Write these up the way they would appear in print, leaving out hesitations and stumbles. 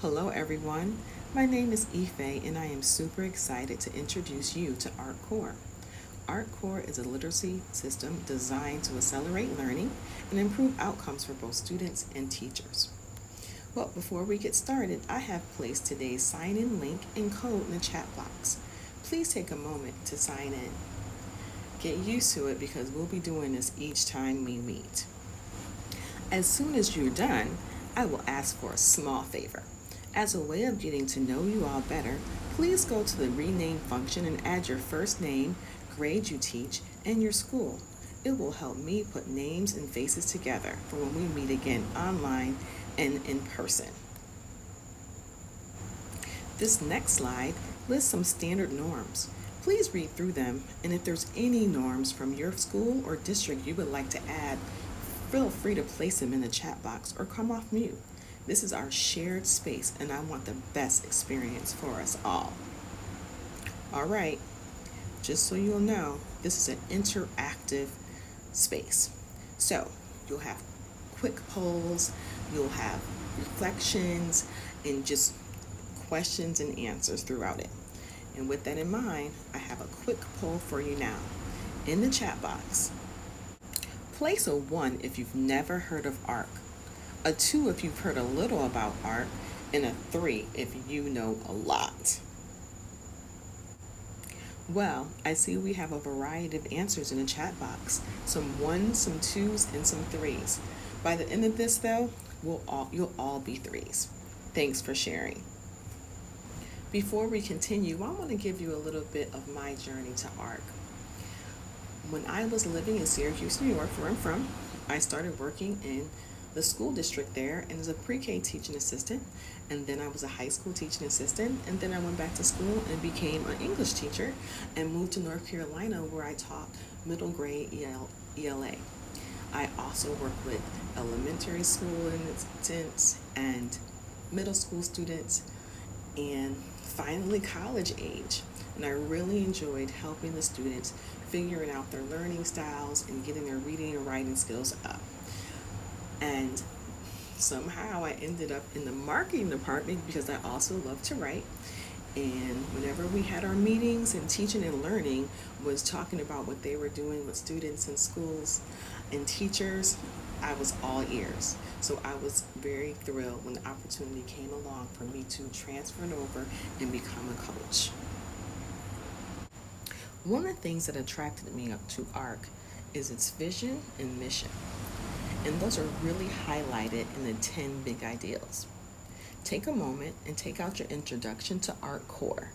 Hello everyone, my name is Ife and I am super excited to introduce you to ArtCore. ArtCore is a literacy system designed to accelerate learning and improve outcomes for both students and teachers. Well, before we get started, I have placed today's sign-in link and code in the chat box. Please take a moment to sign in. Get used to it because we'll be doing this each time we meet. As soon as you're done, I will ask for a small favor. As a way of getting to know you all better, please go to the rename function and add your first name, grade you teach, and your school. It will help me put names and faces together for when we meet again online and in person. This next slide lists some standard norms. Please read through them, and if there's any norms from your school or district you would like to add, feel free to place them in the chat box or come off mute. This is our shared space, and I want the best experience for us all. All right, just so you'll know, this is an interactive space. So you'll have quick polls, you'll have reflections, and just questions and answers throughout it. And with that in mind, I have a quick poll for you now. In the chat box, place a 1 if you've never heard of ARC, a 2 if you've heard a little about ARC, and a 3 if you know a lot. Well, I see we have a variety of answers in the chat box. Some 1s, some 2s, and some 3s. By the end of this though, you'll all be 3s. Thanks for sharing. Before we continue, I want to give you a little bit of my journey to ARC. When I was living in Syracuse, New York, where I'm from, I started working in the school district there and as a pre-K teaching assistant, and then I was a high school teaching assistant, and then I went back to school and became an English teacher and moved to North Carolina where I taught middle grade ELA. I also worked with elementary school students and middle school students and finally college age. And I really enjoyed helping the students figuring out their learning styles and getting their reading and writing skills up. And somehow I ended up in the marketing department because I also love to write. And whenever we had our meetings and teaching and learning was talking about what they were doing with students in schools and teachers, I was all ears. So I was very thrilled when the opportunity came along for me to transfer it over and become a coach. One of the things that attracted me up to ARC is its vision and mission. And those are really highlighted in the 10 big ideals. Take a moment and take out your introduction to ArtCore.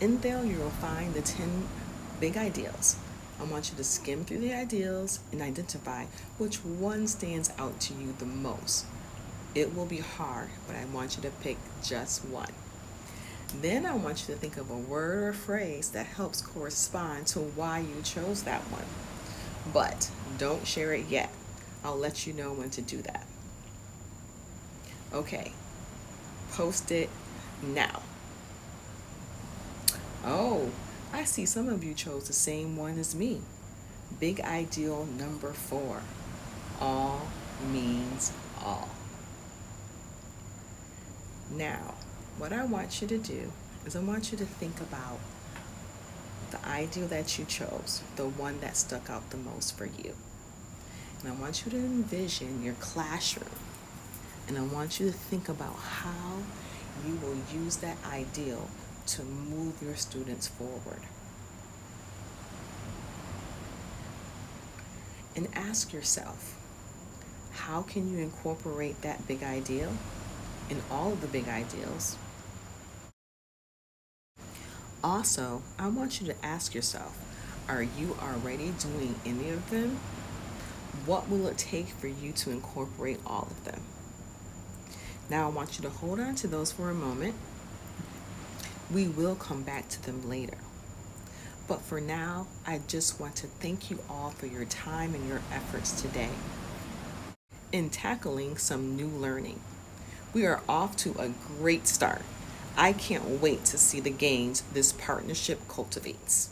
In there you will find the 10 big ideals. I want you to skim through the ideals and identify which one stands out to you the most. It will be hard, but I want you to pick just one. Then I want you to think of a word or phrase that helps correspond to why you chose that one. But don't share it yet. I'll let you know when to do that. Okay, post it now. Oh, I see some of you chose the same one as me. Big ideal number 4. All means all. Now, what I want you to do is I want you to think about the ideal that you chose, the one that stuck out the most for you. And I want you to envision your classroom. And I want you to think about how you will use that ideal to move your students forward. And ask yourself, how can you incorporate that big ideal in all of the big ideals? Also, I want you to ask yourself, are you already doing any of them? What will it take for you to incorporate all of them? Now I want you to hold on to those for a moment. We will come back to them later. But for now, I just want to thank you all for your time and your efforts today in tackling some new learning. We are off to a great start. I can't wait to see the gains this partnership cultivates.